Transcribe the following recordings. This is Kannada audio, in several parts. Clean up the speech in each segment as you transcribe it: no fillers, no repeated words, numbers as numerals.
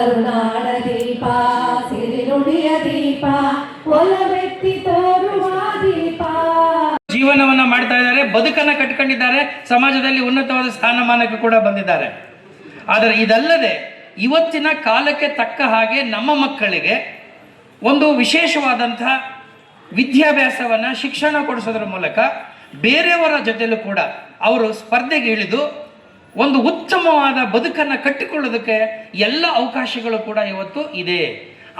ಕರುಣಾಳ ದೀಪ ಸಿರಿನುಡಿಯ ದೀಪ ಒಲವೆತ್ತಿ ತೋರುವ ದೀಪ. ಜೀವನವನ್ನ ಮಾಡ್ತಾ ಇದ್ದಾರೆ, ಬದುಕನ್ನ ಕಟ್ಕೊಂಡಿದ್ದಾರೆ, ಸಮಾಜದಲ್ಲಿ ಉನ್ನತವಾದ ಸ್ಥಾನಮಾನಕ್ಕೆ ಕೂಡ ಬಂದಿದ್ದಾರೆ. ಆದರೆ ಇದಲ್ಲದೆ ಇವತ್ತಿನ ಕಾಲಕ್ಕೆ ತಕ್ಕ ಹಾಗೆ ನಮ್ಮ ಮಕ್ಕಳಿಗೆ ಒಂದು ವಿಶೇಷವಾದಂತಹ ವಿದ್ಯಾಭ್ಯಾಸವನ್ನು ಶಿಕ್ಷಣ ಕೊಡಿಸೋದ್ರ ಮೂಲಕ ಬೇರೆಯವರ ಜೊತೆಲೂ ಕೂಡ ಅವರು ಸ್ಪರ್ಧೆಗೆ ಇಳಿದು ಒಂದು ಉತ್ತಮವಾದ ಬದುಕನ್ನು ಕಟ್ಟಿಕೊಳ್ಳೋದಕ್ಕೆ ಎಲ್ಲ ಅವಕಾಶಗಳು ಕೂಡ ಇವತ್ತು ಇದೆ.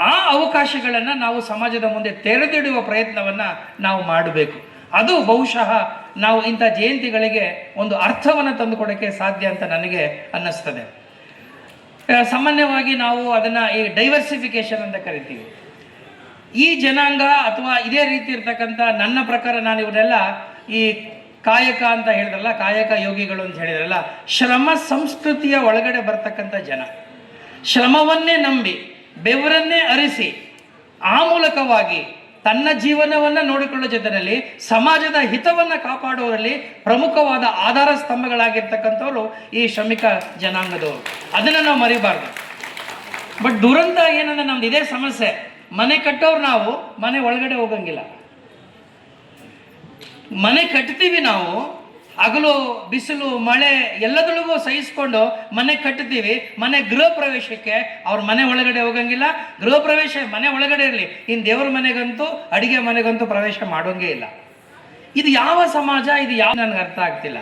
ಆ ಅವಕಾಶಗಳನ್ನು ನಾವು ಸಮಾಜದ ಮುಂದೆ ತೆರೆದಿಡುವ ಪ್ರಯತ್ನವನ್ನು ನಾವು ಮಾಡಬೇಕು. ಅದು ಬಹುಶಃ ನಾವು ಇಂಥ ಜಯಂತಿಗಳಿಗೆ ಒಂದು ಅರ್ಥವನ್ನು ತಂದುಕೊಡೋಕ್ಕೆ ಸಾಧ್ಯ ಅಂತ ನನಗೆ ಅನ್ನಿಸ್ತದೆ. ಸಾಮಾನ್ಯವಾಗಿ ನಾವು ಅದನ್ನು ಈ ಡೈವರ್ಸಿಫಿಕೇಶನ್ ಅಂತ ಕರಿತೀವಿ. ಈ ಜನಾಂಗ ಅಥವಾ ಇದೇ ರೀತಿ ಇರ್ತಕ್ಕಂಥ ನನ್ನ ಪ್ರಕಾರ ನಾನು ಇವರೆಲ್ಲ ಈ ಕಾಯಕ ಅಂತ ಹೇಳಿದ್ರಲ್ಲ, ಕಾಯಕ ಯೋಗಿಗಳು ಅಂತ ಹೇಳಿದ್ರಲ್ಲ, ಶ್ರಮ ಸಂಸ್ಕೃತಿಯ ಒಳಗಡೆ ಬರ್ತಕ್ಕಂಥ ಜನ. ಶ್ರಮವನ್ನೇ ನಂಬಿ ಬೆವರನ್ನೇ ಅರಿಸಿ ಆ ಮೂಲಕವಾಗಿ ತನ್ನ ಜೀವನವನ್ನು ನೋಡಿಕೊಳ್ಳೋ ಜೊತೆಯಲ್ಲಿ ಸಮಾಜದ ಹಿತವನ್ನು ಕಾಪಾಡುವಲ್ಲಿ ಪ್ರಮುಖವಾದ ಆಧಾರ ಸ್ತಂಭಗಳಾಗಿರ್ತಕ್ಕಂಥವ್ರು ಈ ಶ್ರಮಿಕ ಜನಾಂಗದವರು. ಅದನ್ನು ನಾವು ಮರಿಬಾರ್ದು. ಬಟ್ ದುರಂತ ಏನಂದ್ರೆ ನಮ್ದು ಇದೇ ಸಮಸ್ಯೆ. ಮನೆ ಕಟ್ಟೋರು ನಾವು ಮನೆ ಒಳಗಡೆ ಹೋಗಂಗಿಲ್ಲ. ಮನೆ ಕಟ್ತೀವಿ ನಾವು, ಹಗಲು ಬಿಸಿಲು ಮಳೆ ಎಲ್ಲದೊಳಗೂ ಸಹಿಸ್ಕೊಂಡು ಮನೆ ಕಟ್ತೀವಿ. ಮನೆ ಗೃಹ ಪ್ರವೇಶಕ್ಕೆ ಅವ್ರ ಮನೆ ಒಳಗಡೆ ಹೋಗಂಗಿಲ್ಲ. ಗೃಹ ಪ್ರವೇಶ ಮನೆ ಒಳಗಡೆ ಇರಲಿ, ಇನ್ನು ದೇವ್ರ ಮನೆಗಂತೂ ಅಡಿಗೆ ಮನೆಗಂತೂ ಪ್ರವೇಶ ಮಾಡೋಂಗೇ ಇಲ್ಲ. ಇದು ಯಾವ ಸಮಾಜ? ಇದು ಯಾವ ನನಗೆ ಅರ್ಥ ಆಗ್ತಿಲ್ಲ.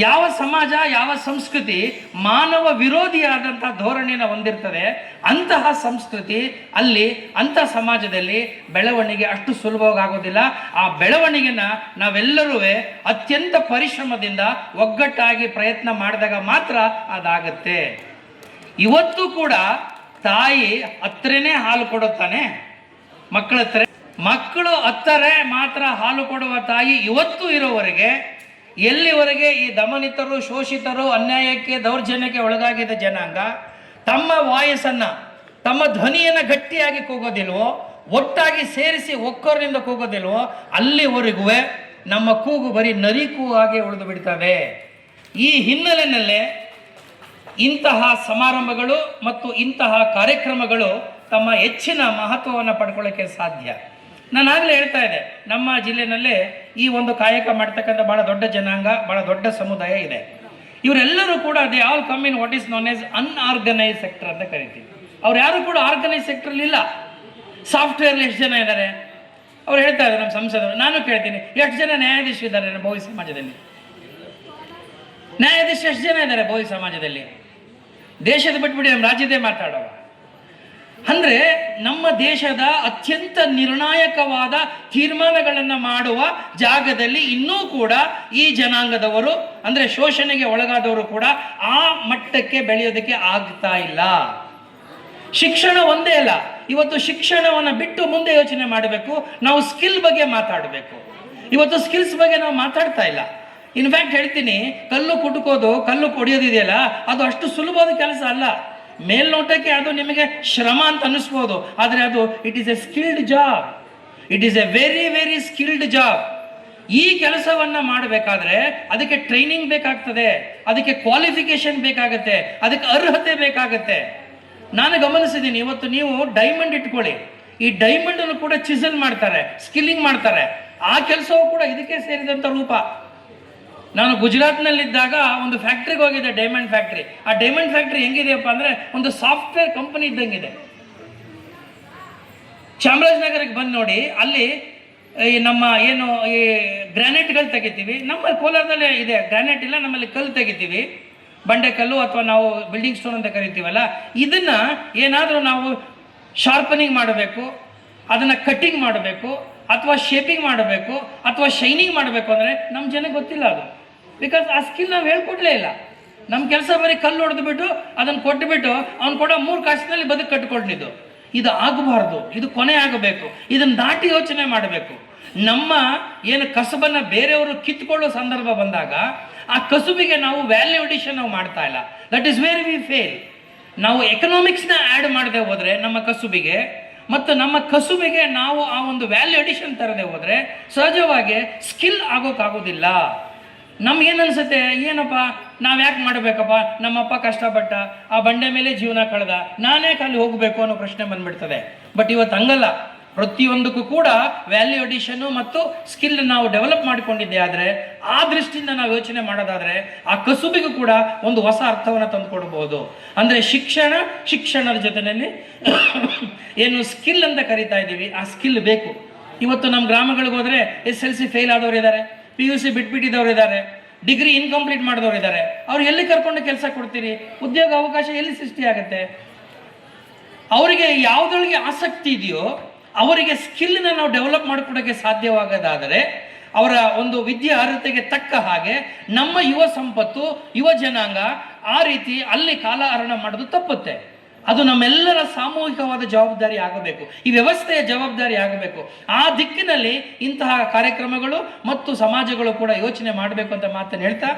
ಯಾವ ಸಮಾಜ, ಯಾವ ಸಂಸ್ಕೃತಿ ಮಾನವ ವಿರೋಧಿಯಾದಂಥ ಧೋರಣೆಯನ್ನು ಹೊಂದಿರ್ತದೆ, ಅಂತಹ ಸಂಸ್ಕೃತಿ ಅಲ್ಲಿ ಅಂಥ ಸಮಾಜದಲ್ಲಿ ಬೆಳವಣಿಗೆ ಅಷ್ಟು ಸುಲಭವಾಗಿ ಆಗೋದಿಲ್ಲ. ಆ ಬೆಳವಣಿಗೆನ ನಾವೆಲ್ಲರೂ ಅತ್ಯಂತ ಪರಿಶ್ರಮದಿಂದ ಒಗ್ಗಟ್ಟಾಗಿ ಪ್ರಯತ್ನ ಮಾಡಿದಾಗ ಮಾತ್ರ ಅದಾಗತ್ತೆ. ಇವತ್ತು ಕೂಡ ತಾಯಿ ಹತ್ರನೇ ಹಾಲು ಕೊಡುತ್ತಾನೆ ಮಕ್ಕಳ ಹತ್ರ. ಮಕ್ಕಳು ಹತ್ತರೆ ಮಾತ್ರ ಹಾಲು ಕೊಡುವ ತಾಯಿ ಇವತ್ತು ಇರೋವರೆಗೆ, ಎಲ್ಲಿವರೆಗೆ ಈ ದಮನಿತರು, ಶೋಷಿತರು, ಅನ್ಯಾಯಕ್ಕೆ, ದೌರ್ಜನ್ಯಕ್ಕೆ ಒಳಗಾಗಿದ್ದ ಜನಾಂಗ ತಮ್ಮ ವಾಯಸ್ಸನ್ನು, ತಮ್ಮ ಧ್ವನಿಯನ್ನು ಗಟ್ಟಿಯಾಗಿ ಕೂಗೋದಿಲ್ವೋ, ಒಟ್ಟಾಗಿ ಸೇರಿಸಿ ಒಕ್ಕೊರನಿಂದ ಕೂಗೋದಿಲ್ವೋ, ಅಲ್ಲಿವರೆಗೂ ನಮ್ಮ ಕೂಗು ಬರೀ ನರಿ ಕೂಗಾಗೆ ಉಳಿದು ಬಿಡ್ತವೆ. ಈ ಹಿನ್ನೆಲೆಯಲ್ಲೇ ಇಂತಹ ಸಮಾರಂಭಗಳು ಮತ್ತು ಇಂತಹ ಕಾರ್ಯಕ್ರಮಗಳು ತಮ್ಮ ಹೆಚ್ಚಿನ ಮಹತ್ವವನ್ನು ಪಡ್ಕೊಳ್ಳೋಕ್ಕೆ ಸಾಧ್ಯ. ನಾನು ಆಗಲೇ ಹೇಳ್ತಾ ಇದ್ದೆ, ನಮ್ಮ ಜಿಲ್ಲೆಯಲ್ಲೇ ಈ ಒಂದು ಕಾಯಕ ಮಾಡ್ತಕ್ಕಂಥ ಭಾಳ ದೊಡ್ಡ ಜನಾಂಗ, ಭಾಳ ದೊಡ್ಡ ಸಮುದಾಯ ಇದೆ. ಇವರೆಲ್ಲರೂ ಕೂಡ they all come in what is known as unorganised sector ಅಂತ ಕರಿತೀವಿ. ಅವ್ರು ಯಾರು ಕೂಡ ಆರ್ಗನೈಸ್ ಸೆಕ್ಟ್ರಲ್ಲಿ ಇಲ್ಲ. ಸಾಫ್ಟ್ವೇರ್ಲಿ ಎಷ್ಟು ಜನ ಇದ್ದಾರೆ? ಅವ್ರು ಹೇಳ್ತಾ ಇದ್ದಾರೆ ನಮ್ಮ ಸಂಸದರು. ನಾನು ಕೇಳ್ತೀನಿ, ಎಷ್ಟು ಜನ ನ್ಯಾಯಾಧೀಶರು ಇದ್ದಾರೆ ಬಹು ಸಮಾಜದಲ್ಲಿ? ನ್ಯಾಯಾಧೀಶರು ಎಷ್ಟು ಜನ ಇದ್ದಾರೆ ಬಹು ಸಮಾಜದಲ್ಲಿ? ದೇಶದ ಬಿಟ್ಬಿಡಿ, ನಮ್ಮ ರಾಜ್ಯದೇ ಮಾತಾಡುವ. ಅಂದರೆ ನಮ್ಮ ದೇಶದ ಅತ್ಯಂತ ನಿರ್ಣಾಯಕವಾದ ತೀರ್ಮಾನಗಳನ್ನು ಮಾಡುವ ಜಾಗದಲ್ಲಿ ಇನ್ನೂ ಕೂಡ ಈ ಜನಾಂಗದವರು, ಅಂದರೆ ಶೋಷಣೆಗೆ ಒಳಗಾದವರು ಕೂಡ ಆ ಮಟ್ಟಕ್ಕೆ ಬೆಳೆಯೋದಕ್ಕೆ ಆಗ್ತಾ ಇಲ್ಲ. ಶಿಕ್ಷಣ ಒಂದೇ ಅಲ್ಲ, ಇವತ್ತು ಶಿಕ್ಷಣವನ್ನು ಬಿಟ್ಟು ಮುಂದೆ ಯೋಚನೆ ಮಾಡಬೇಕು. ನಾವು ಸ್ಕಿಲ್ ಬಗ್ಗೆ ಮಾತಾಡಬೇಕು. ಇವತ್ತು ಸ್ಕಿಲ್ಸ್ ಬಗ್ಗೆ ನಾವು ಮಾತಾಡ್ತಾ ಇಲ್ಲ. ಇನ್ಫ್ಯಾಕ್ಟ್ ಹೇಳ್ತೀನಿ, ಕಲ್ಲು ಕುಟುಕೋದು, ಕಲ್ಲು ಕೊಡಿಯೋದಿದೆಯಲ್ಲ, ಅದು ಅಷ್ಟು ಸುಲಭವಾದ ಕೆಲಸ ಅಲ್ಲ. ಮೇಲ್ನೋಟಕ್ಕೆ ಅದು ನಿಮಗೆ ಶ್ರಮ ಅಂತ ಅನ್ನಿಸ್ಬೋದು, ಆದರೆ ಅದು it is A skilled job. It is A very very skilled job. ಈ ಕೆಲಸವನ್ನು ಮಾಡಬೇಕಾದ್ರೆ ಅದಕ್ಕೆ ಟ್ರೈನಿಂಗ್ ಬೇಕಾಗ್ತದೆ, ಅದಕ್ಕೆ ಕ್ವಾಲಿಫಿಕೇಶನ್ ಬೇಕಾಗತ್ತೆ, ಅದಕ್ಕೆ ಅರ್ಹತೆ ಬೇಕಾಗತ್ತೆ. ನಾನು ಗಮನಿಸಿದ್ದೀನಿ, ಇವತ್ತು ನೀವು ಡೈಮಂಡ್ ಇಟ್ಕೊಳ್ಳಿ, ಈ ಡೈಮಂಡನ್ನು ಕೂಡ ಚಿಸಲ್ ಮಾಡ್ತಾರೆ, ಸ್ಕಿಲ್ಲಿಂಗ್ ಮಾಡ್ತಾರೆ. ಆ ಕೆಲಸವೂ ಕೂಡ ಇದಕ್ಕೆ ಸೇರಿದಂಥ ರೂಪ. ನಾನು ಗುಜರಾತ್ನಲ್ಲಿದ್ದಾಗ ಒಂದು ಫ್ಯಾಕ್ಟ್ರಿಗೆ ಹೋಗಿದ್ದೆ, ಡೈಮಂಡ್ ಫ್ಯಾಕ್ಟ್ರಿ. ಆ ಡೈಮಂಡ್ ಫ್ಯಾಕ್ಟ್ರಿ ಹೆಂಗಿದೆಯಪ್ಪ ಅಂದರೆ ಒಂದು ಸಾಫ್ಟ್ವೇರ್ ಕಂಪನಿ ಇದ್ದಂಗಿದೆ. ಚಾಮರಾಜನಗರಕ್ಕೆ ಬಂದು ನೋಡಿ, ಅಲ್ಲಿ ಈ ನಮ್ಮ ಏನು ಈ ಗ್ರಾನೈಟ್ಗಳು ತೆಗಿತೀವಿ. ನಮ್ಮಲ್ಲಿ ಕೋಲಾರದಲ್ಲೇ ಇದೆ ಗ್ರಾನೈಟ್, ಇಲ್ಲ ನಮ್ಮಲ್ಲಿ ಕಲ್ಲು ತೆಗಿತೀವಿ, ಬಂಡೆಕಲ್ಲು ಅಥವಾ ನಾವು ಬಿಲ್ಡಿಂಗ್ ಸ್ಟೋನ್ ಅಂತ ಕರಿತೀವಲ್ಲ. ಇದನ್ನು ಏನಾದರೂ ನಾವು ಶಾರ್ಪನಿಂಗ್ ಮಾಡಬೇಕು, ಅದನ್ನು ಕಟ್ಟಿಂಗ್ ಮಾಡಬೇಕು, ಅಥವಾ ಶೇಪಿಂಗ್ ಮಾಡಬೇಕು, ಅಥವಾ ಶೈನಿಂಗ್ ಮಾಡಬೇಕು ಅಂದರೆ ನಮ್ಮ ಜನಕ್ಕೆ ಗೊತ್ತಿಲ್ಲ ಅದು. ಬಿಕಾಸ್ ಆ ಸ್ಕಿಲ್ ನಾವು ಹೇಳ್ಕೊಡ್ಲೇ ಇಲ್ಲ. ನಮ್ಮ ಕೆಲಸ ಬರೀ ಕಲ್ಲು ಹೊಡೆದುಬಿಟ್ಟು ಅದನ್ನು ಕೊಟ್ಟುಬಿಟ್ಟು ಅವ್ನು ಕೊಡೋ 3 ಕಾಸಿನಲ್ಲಿ ಬದುಕು ಕಟ್ಕೊಂಡಿದ್ದು. ಇದು ಆಗಬಾರ್ದು, ಇದು ಕೊನೆ ಆಗಬೇಕು. ಇದನ್ನು ದಾಟಿ ಯೋಚನೆ ಮಾಡಬೇಕು. ನಮ್ಮ ಏನು ಕಸಬನ್ನು ಬೇರೆಯವರು ಕಿತ್ಕೊಳ್ಳೋ ಸಂದರ್ಭ ಬಂದಾಗ ಆ ಕಸುಬಿಗೆ ನಾವು ವ್ಯಾಲ್ಯೂ ಅಡಿಷನ್ ನಾವು ಮಾಡ್ತಾ ಇಲ್ಲ. That is where we fail. ನಾವು ಎಕನಾಮಿಕ್ಸ್ನ ಆ್ಯಡ್ ಮಾಡದೆ ಹೋದರೆ ನಮ್ಮ ಕಸುಬಿಗೆ, ಮತ್ತು ನಮ್ಮ ಕಸುಬಿಗೆ ನಾವು ಆ ಒಂದು ವ್ಯಾಲ್ಯೂ ಅಡಿಷನ್ ತರದೆ ಹೋದರೆ ಸಹಜವಾಗಿ ಸ್ಕಿಲ್ ಆಗೋಕ್ಕಾಗೋದಿಲ್ಲ. ನಮ್ಗೇನು ಅನ್ಸುತ್ತೆ, ಏನಪ್ಪ ನಾವು ಯಾಕೆ ಮಾಡಬೇಕಪ್ಪ, ನಮ್ಮಪ್ಪ ಕಷ್ಟಪಟ್ಟ ಆ ಬಂಡೆ ಮೇಲೆ ಜೀವನ ಕಳೆದ, ನಾನೇ ಅಲ್ಲಿ ಹೋಗಬೇಕು ಅನ್ನೋ ಪ್ರಶ್ನೆ ಬಂದ್ಬಿಡ್ತದೆ. ಬಟ್ ಇವತ್ತು ಹಂಗಲ್ಲ. ಪ್ರತಿಯೊಂದಕ್ಕೂ ಕೂಡ ವ್ಯಾಲ್ಯೂ ಅಡಿಷನ್ನು ಮತ್ತು ಸ್ಕಿಲ್ ನಾವು ಡೆವಲಪ್ ಮಾಡಿಕೊಂಡಿದ್ದೆ ಆದರೆ, ಆ ದೃಷ್ಟಿಯಿಂದ ನಾವು ಯೋಚನೆ ಮಾಡೋದಾದರೆ ಆ ಕಸುಬಿಗೂ ಕೂಡ ಒಂದು ಹೊಸ ಅರ್ಥವನ್ನು ತಂದುಕೊಡ್ಬೋದು. ಅಂದರೆ ಶಿಕ್ಷಣದ ಜೊತೆಯಲ್ಲಿ ಏನು ಸ್ಕಿಲ್ ಅಂತ ಕರಿತಾ ಇದ್ದೀವಿ, ಆ ಸ್ಕಿಲ್ ಬೇಕು. ಇವತ್ತು ನಮ್ಮ ಗ್ರಾಮಗಳಿಗೆ ಹೋದರೆ SLC ಫೇಲ್ ಆದವರು ಇದ್ದಾರೆ, PUC ಬಿಟ್ಬಿಟ್ಟಿದ್ದವ್ರು ಇದ್ದಾರೆ, ಡಿಗ್ರಿ ಇನ್ಕಂಪ್ಲೀಟ್ ಮಾಡಿದವರು ಇದ್ದಾರೆ. ಅವ್ರು ಎಲ್ಲಿ ಕರ್ಕೊಂಡು ಕೆಲಸ ಕೊಡ್ತೀರಿ? ಉದ್ಯೋಗ ಅವಕಾಶ ಎಲ್ಲಿ ಸೃಷ್ಟಿಯಾಗುತ್ತೆ? ಅವರಿಗೆ ಯಾವುದ್ರೊಳಗೆ ಆಸಕ್ತಿ ಇದೆಯೋ ಅವರಿಗೆ ಸ್ಕಿಲ್ನ ನಾವು ಡೆವಲಪ್ ಮಾಡಿಕೊಡೋಕ್ಕೆ ಸಾಧ್ಯವಾಗದಾದರೆ, ಅವರ ಒಂದು ವಿದ್ಯೆ ಅರ್ಹತೆಗೆ ತಕ್ಕ ಹಾಗೆ ನಮ್ಮ ಯುವ ಸಂಪತ್ತು, ಯುವ ಜನಾಂಗ ಆ ರೀತಿ ಅಲ್ಲಿ ಕಾಲಹರಣ ಮಾಡೋದು ತಪ್ಪುತ್ತೆ. ಅದು ನಮ್ಮೆಲ್ಲರ ಸಾಮೂಹಿಕವಾದ ಜವಾಬ್ದಾರಿ ಆಗಬೇಕು, ಈ ವ್ಯವಸ್ಥೆಯ ಜವಾಬ್ದಾರಿ ಆಗಬೇಕು. ಆ ದಿಕ್ಕಿನಲ್ಲಿ ಇಂತಹ ಕಾರ್ಯಕ್ರಮಗಳು ಮತ್ತು ಸಮಾಜಗಳು ಕೂಡ ಯೋಚನೆ ಮಾಡಬೇಕು ಅಂತ ಮಾತನ್ನು ಹೇಳ್ತಾ